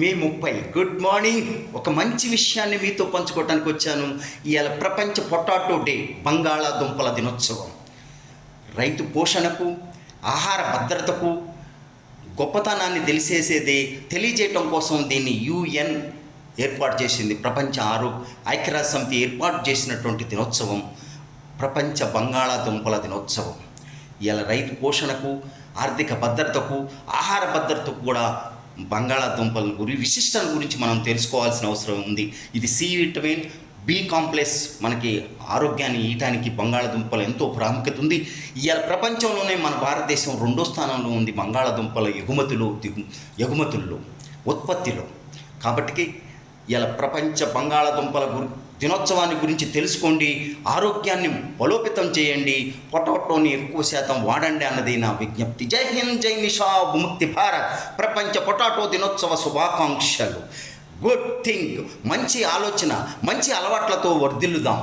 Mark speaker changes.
Speaker 1: మే 30 good morning. ఒక మంచి విషయాన్ని మీతో పంచుకోవడానికి వచ్చాను. ఇవాళ ప్రపంచ పొటాటో డే, బంగాళాదుంపల దినోత్సవం. రైతు పోషణకు, ఆహార భద్రతకు గొప్పతనాన్ని తెలియజేయటం కోసం దీన్ని UN ఏర్పాటు చేసింది. ప్రపంచ ఐక్యరాజ్య సమితి ఏర్పాటు చేసినటువంటి దినోత్సవం ప్రపంచ బంగాళాదుంపల దినోత్సవం. ఇవాళ రైతు పోషణకు, ఆర్థిక భద్రతకు, ఆహార భద్రతకు కూడా బంగాళాదుంపల విశిష్టత గురించి మనం తెలుసుకోవాల్సిన అవసరం ఉంది. ఇది C విటమిన్, B కాంప్లెక్స్ మనకి ఆరోగ్యాన్ని ఇవ్వడానికి బంగాళాదుంపలు ఎంతో ప్రాముఖ్యత ఉంది. ఇవాళ ప్రపంచంలోనే మన భారతదేశం 2వ స్థానంలో ఉంది బంగాళాదుంపల ఎగుమతుల్లో, ఉత్పత్తిలో. కాబట్టి ఇవాళ ప్రపంచ బంగాళాదుంపల దినోత్సవాన్ని గురించి తెలుసుకోండి, ఆరోగ్యాన్ని బలోపేతం చేయండి, పొటాటోని ఎక్కువ శాతం వాడండి అన్నది నా విజ్ఞప్తి. జై హింద్, జై నిషా, విముక్తి భారత్. ప్రపంచ పొటాటో దినోత్సవ శుభాకాంక్షలు. గుడ్ థింక్, మంచి ఆలోచన, మంచి అలవాట్లతో వర్ధిల్లుదాం.